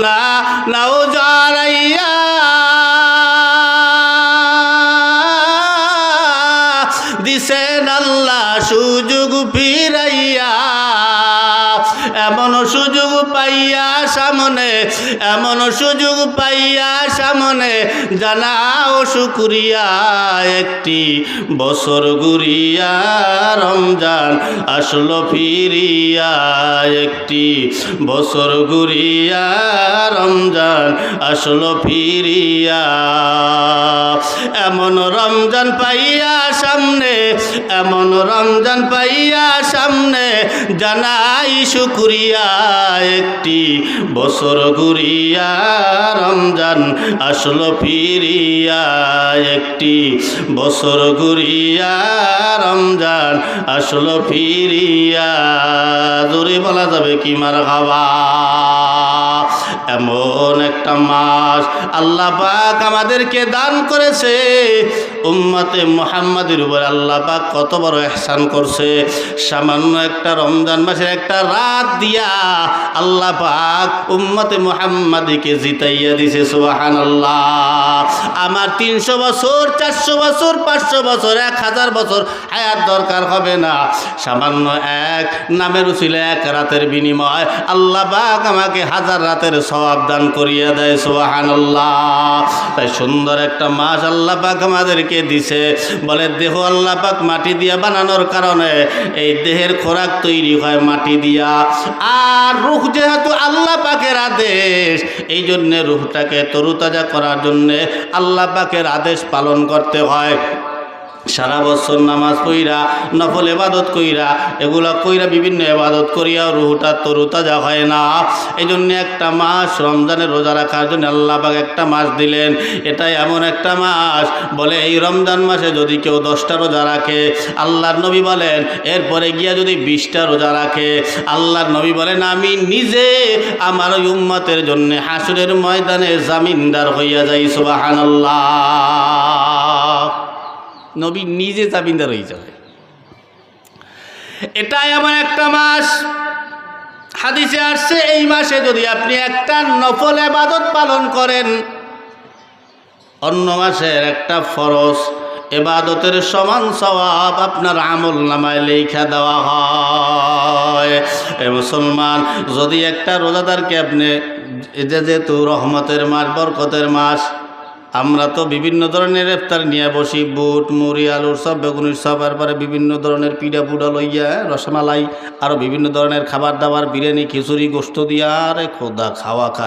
গুলা নাও জড়াইয়া দিছেন আল্লাহ সুযোগ ফিরাইয়া এমন সুযোগ পাইয়া সামনে এমন সুযোগ পাইয়া সামনে জানাও শুকরিয়া একটি বছর ঘুরিয়া রমজান আসলো ফিরিয়া একটি বছর ঘুরিয়া রমজান আসলো ফিরিয়া এমন রমজান পাইয়া সামনে এমন রমজান পাইয়া সামনে জানাই শুকরিয়া একটি বছর ঘুরিয়া রমজান আসলো ফিরিয়া একটি বছর ঘুরিয়া রমজান আসলো ফিরিয়া জোরে বলা যাবে কি মারহাবা এমন একটা মাস আল্লাহ পাক আমাদেরকে দান করেছে উম্মতে মুহাম্মাদের উপর আল্লাহ পাক কত বড় ইহসান করছে সামান্য একটা রমজান মাসের একটা রাত দিয়া আল্লাহ পাক উম্মতে মুহাম্মাদীকে জিতাইয়া দিয়েছে সুবহানাল্লাহ আমার 300 বছর 400 বছর 500 বছর 1000 বছর হায়াত দরকার হবে না সামান্য এক নামের উসিলে এক রাতের বিনিময় আল্লাহ পাক আমাকে 1000 রাতের সওয়াব দান করিয়া দেয় সুবহানাল্লাহ তাই সুন্দর একটা মাস আল্লাহ পাক আমাদেরকে দিছে বলে দেহ আল্লাহ পাক মাটি দিয়া বানানোর কারণে এই দেহের খোরাক তৈরি হয় মাটি দিয়া আর রূহ যেহেতু আল্লাহ পাকের আদেশ এই জন্য রূহটাকে তরুতাজা করার জন্য আল্লাহ পাকের আদেশ পালন করতে হয় সারা বছর নামাজ পইরা নফল ইবাদত কইরা এগুলা কইরা বিভিন্ন ইবাদত করিয়া রূহটা তরুতাজা হয় না এই জন্য একটা মাস রমজানের রোজা রাখার জন্য আল্লাহ পাক একটা মাস দিলেন এটাই এমন একটা মাস বলে এই রমজান মাসে যদি কেউ 10টা রোজা রাখে আল্লাহর নবী বলেন এরপরে গিয়া যদি 20টা রোজা রাখে আল্লাহর নবী বলেন আমি নিজে আমার উম্মতের জন্য হাসরের ময়দানে জামিনদার হইয়া যাই সুবহানাল্লাহ নবী নিজে জামিনদার হয়ে যাবে এটা এমন একটা মাস হাদিসে আসছে এই মাসে যদি আপনি একটা নফল ইবাদত পালন করেন অন্য মাসের একটা ফরজ ইবাদতের সমান সওয়াব আপনার আমল নামায় লেখা দেওয়া হয় এ মুসলমান যদি একটা রোজাদারকে আপনি যেহেতু রহমতের মাস বরকতের মাস আমরা তো বিভিন্ন ধরনের ইফতার নিয়ে বসি বুট মুড়ি আলুর সব বেগুনির সব এরপরে বিভিন্ন ধরনের পিঠা পুডা লইয়া রসমালাই আরও বিভিন্ন ধরনের খাবার দাবার বিরিয়ানি খিচুড়ি গোস্ত দিয়া আরে খোদা খাওয়া খা